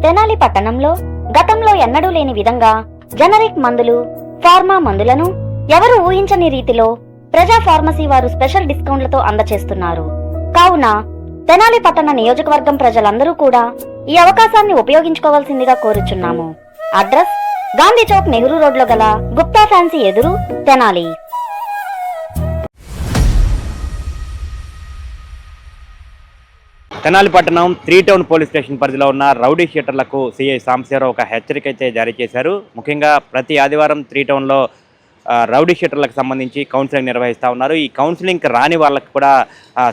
తెనాలి పట్టణంలో గతంలో ఎన్నడూ లేని విధంగా జనరిక్ మందులు, ఫార్మా మందులను ఎవరు ఊహించని రీతిలో ప్రజా ఫార్మసీ వారు స్పెషల్ డిస్కౌంట్లతో అందచేస్తున్నారు. కావున తెనాలి పట్టణ నియోజకవర్గం ప్రజలందరూ కూడా ఈ అవకాశాన్ని ఉపయోగించుకోవాల్సిందిగా కోరుచున్నాము. అడ్రస్ గాంధీ చౌక్, నెహ్రూ రోడ్లో గల గుప్తా ఫ్యాన్సీ ఎదురు, తెనాలి. తెనాలి పట్టణం 3 టౌన్ పోలీస్ స్టేషన్ పరిధిలో ఉన్న రౌడీ షీటర్లకు సిఐ సాంబశివరావు ఒక హెచ్చరిక అయితే జారీ చేశారు. ముఖ్యంగా ప్రతి ఆదివారం 3 టౌన్లో రౌడీ షీటర్లకు సంబంధించి కౌన్సిలింగ్ నిర్వహిస్తూ ఉన్నారు. ఈ కౌన్సిలింగ్కి రాని వాళ్ళకి కూడా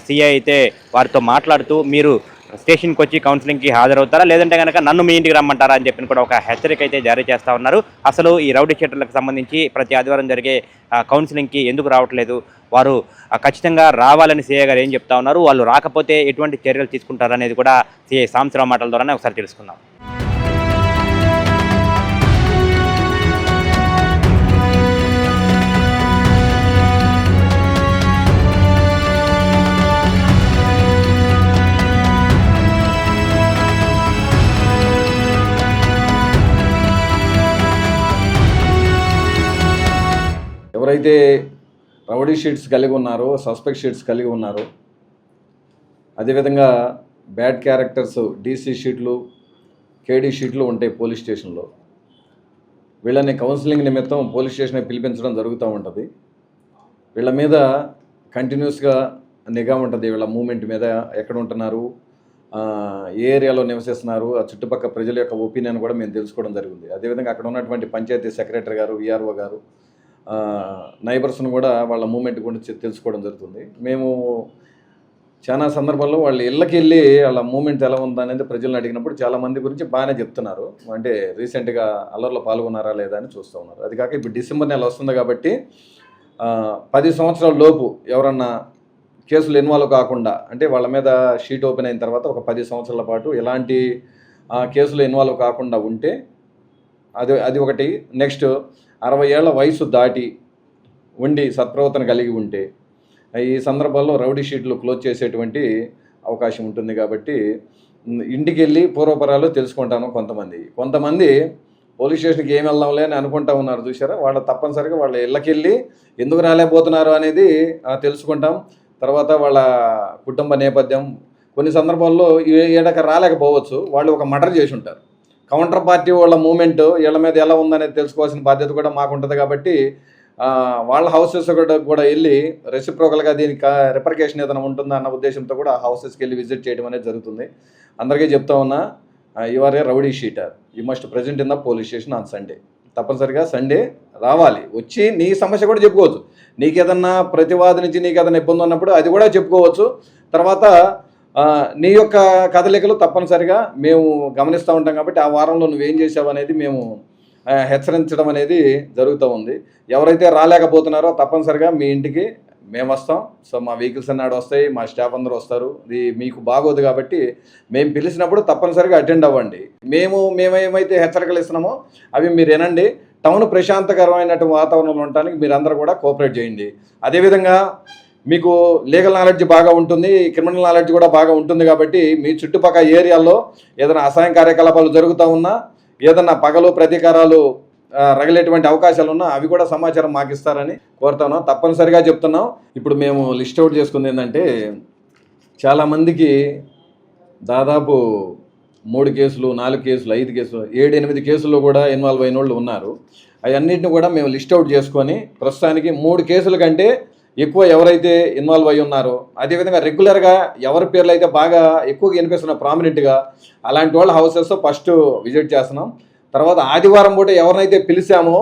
సిఐ అయితే వారితో మాట్లాడుతూ, మీరు స్టేషన్కి వచ్చి కౌన్సిలింగ్కి హాజరవుతారా, లేదంటే కనుక నన్ను మీ ఇంటికి రమ్మంటారా అని చెప్పి కూడా ఒక హెచ్చరిక అయితే జారీ చేస్తూ ఉన్నారు. అసలు ఈ రౌడీ షీటర్లకు సంబంధించి ప్రతి ఆదివారం జరిగే కౌన్సిలింగ్కి ఎందుకు రావట్లేదు, వారు ఖచ్చితంగా రావాలని సిఐ గారు ఏం చెప్తా ఉన్నారు, వాళ్ళు రాకపోతే ఎటువంటి చర్యలు తీసుకుంటారనేది కూడా సిఐ సాంబశివరావు మాటల ద్వారానే ఒకసారి తెలుసుకుందాం. ఎవరైతే రౌడీ షీట్స్ కలిగి ఉన్నారో, సస్పెక్ట్ షీట్స్ కలిగి ఉన్నారో, అదేవిధంగా బ్యాడ్ క్యారెక్టర్స్ డీసీ షీట్లు, కేడీ షీట్లు ఉంటాయి పోలీస్ స్టేషన్లో. వీళ్ళని కౌన్సిలింగ్ నిమిత్తం పోలీస్ స్టేషన్కి పిలిపించడం జరుగుతూ ఉంటుంది. వీళ్ళ మీద కంటిన్యూస్గా నిఘా ఉంటుంది. వీళ్ళ మూమెంట్ మీద ఎక్కడ ఉంటున్నారు, ఏ ఏరియాలో నివసిస్తున్నారు, ఆ చుట్టుపక్కల ప్రజల యొక్క ఒపీనియన్ కూడా మేము తెలుసుకోవడం జరిగింది. అదేవిధంగా అక్కడ ఉన్నటువంటి పంచాయతీ సెక్రటరీ గారు, విఆర్ఓ గారు, నైబర్స్ను కూడా వాళ్ళ మూమెంట్ గురించి తెలుసుకోవడం జరుగుతుంది. మేము చాలా సందర్భాల్లో వాళ్ళ ఇళ్ళకి వెళ్ళి వాళ్ళ మూమెంట్ ఎలా ఉందనేది ప్రజలను అడిగినప్పుడు చాలామంది గురించి బాగానే చెప్తున్నారు. అంటే రీసెంట్గా అల్లర్లో పాల్గొన్నారా లేదా అని చూస్తూ ఉన్నారు. అది కాక ఇప్పుడు డిసెంబర్ నెల వస్తుంది కాబట్టి 10 సంవత్సరాల లోపు ఎవరన్నా కేసులు ఇన్వాల్వ్ కాకుండా, అంటే వాళ్ళ మీద షీట్ ఓపెన్ అయిన తర్వాత ఒక 10 సంవత్సరాల పాటు ఎలాంటి కేసులు ఇన్వాల్వ్ కాకుండా ఉంటే అది ఒకటి. నెక్స్ట్ 60 ఏళ్ల వయసు దాటి ఉండి సత్ప్రవర్తన కలిగి ఉంటే ఈ సందర్భాల్లో రౌడీ షీట్లు క్లోజ్ చేసేటువంటి అవకాశం ఉంటుంది. కాబట్టి ఇంటికి వెళ్ళి పూర్వపరాలు తెలుసుకుంటాను. కొంతమంది పోలీస్ స్టేషన్కి ఏమి వెళ్దాంలే అని అనుకుంటా ఉన్నారు, చూసారా. వాళ్ళు తప్పనిసరిగా వాళ్ళ ఇళ్ళకి వెళ్ళి ఎందుకు రాలేకపోతున్నారు అనేది తెలుసుకుంటాం. తర్వాత వాళ్ళ కుటుంబ నేపథ్యం, కొన్ని సందర్భాల్లో ఏడక రాలేకపోవచ్చు, వాళ్ళు ఒక మర్డర్ చేసి ఉంటారు. కౌంటర్ పార్టీ వాళ్ళ మూమెంట్ వీళ్ళ మీద ఎలా ఉందనేది తెలుసుకోవాల్సిన బాధ్యత కూడా మాకు ఉంటుంది. కాబట్టి వాళ్ళ హౌసెస్ కూడా వెళ్ళి రెసిప్రోకల్గా దీనికి రిపర్కేషన్ ఏదైనా ఉంటుందా అన్న ఉద్దేశంతో కూడా హౌసెస్కి వెళ్ళి విజిట్ చేయడం అనేది జరుగుతుంది. అందరికీ చెప్తా ఉన్నా, you are a rowdy sheeter, you must present in the police station on Sunday. తప్పనిసరిగా సండే రావాలి, వచ్చి నీ సమస్య కూడా చెప్పుకోవచ్చు. నీకేదన్నా ప్రతివాది నుంచి నీకు ఏదైనా ఇబ్బంది ఉన్నప్పుడు అది కూడా చెప్పుకోవచ్చు. తర్వాత నీ యొక్క కదలికలు తప్పనిసరిగా మేము గమనిస్తూ ఉంటాం. కాబట్టి ఆ వారంలో నువ్వేం చేసావు అనేది మేము హెచ్చరించడం అనేది జరుగుతూ ఉంది. ఎవరైతే రాలేకపోతున్నారో తప్పనిసరిగా మీ ఇంటికి మేము వస్తాం. సో మా వెహికల్స్ అన్నాడు వస్తాయి, మా స్టాఫ్ అందరూ వస్తారు. ఇది మీకు బాగోదు కాబట్టి మేము పిలిచినప్పుడు తప్పనిసరిగా అటెండ్ అవ్వండి. మేమేమైతే హెచ్చరికలు ఇస్తున్నామో అవి మీరు వినండి. టౌన్ ప్రశాంతకరమైనటువంటి వాతావరణంలో ఉండడానికి మీరందరూ కూడా కోఆపరేట్ చేయండి. అదేవిధంగా మీకు లీగల్ నాలెడ్జ్ బాగా ఉంటుంది, క్రిమినల్ నాలెడ్జ్ కూడా బాగా ఉంటుంది. కాబట్టి మీ చుట్టుపక్కల ఏరియాల్లో ఏదైనా అసహాయం కార్యకలాపాలు జరుగుతూ ఉన్నా, ఏదన్నా పగలు ప్రతీకారాలు రగిలేటువంటి అవకాశాలు ఉన్నా అవి కూడా సమాచారం మాకు ఇస్తారని కోరుతున్నాం. తప్పనిసరిగా చెప్తున్నాం. ఇప్పుడు మేము లిస్ట్ అవుట్ చేసుకుంది ఏంటంటే, చాలామందికి దాదాపు 3 కేసులు, 4 కేసులు, 5 కేసులు, 7-8 కేసుల్లో కూడా ఇన్వాల్వ్ అయిన వాళ్ళు ఉన్నారు. అవన్నిటిని కూడా మేము లిస్ట్ అవుట్ చేసుకొని ప్రస్తుతానికి 3 కేసుల కంటే ఎక్కువ ఎవరైతే ఇన్వాల్వ్ అయి ఉన్నారో, అదేవిధంగా రెగ్యులర్గా ఎవరి పేర్లు అయితే బాగా ఎక్కువగా వినిపిస్తున్న ప్రామినెంట్గా అలాంటి వాళ్ళ హౌసెస్ ఫస్ట్ విజిట్ చేస్తున్నాం. తర్వాత ఆదివారం పూట ఎవరినైతే పిలిచామో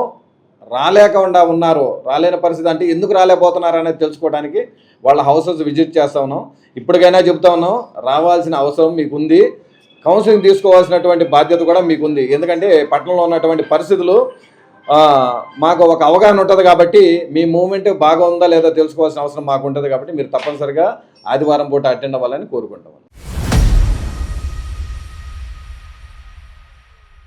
రాలేకుండా ఉన్నారో, రాలేని పరిస్థితి అంటే ఎందుకు రాలేకపోతున్నారు అనేది తెలుసుకోవడానికి వాళ్ళ హౌసెస్ విజిట్ చేస్తూ ఉన్నాం. ఇప్పటికైనా చెప్తా ఉన్నాం, రావాల్సిన అవసరం మీకుంది. కౌన్సిలింగ్ తీసుకోవాల్సినటువంటి బాధ్యత కూడా మీకుంది. ఎందుకంటే పట్టణంలో ఉన్నటువంటి పరిస్థితులు మాకు ఒక అవగాహన ఉంటుంది. కాబట్టి మీ మూమెంట్ బాగా ఉందా లేదా తెలుసుకోవాల్సిన అవసరం మాకు ఉంటుంది. కాబట్టి మీరు తప్పనిసరిగా ఆదివారం పూట అటెండ్ అవ్వాలని కోరుకుంటాం.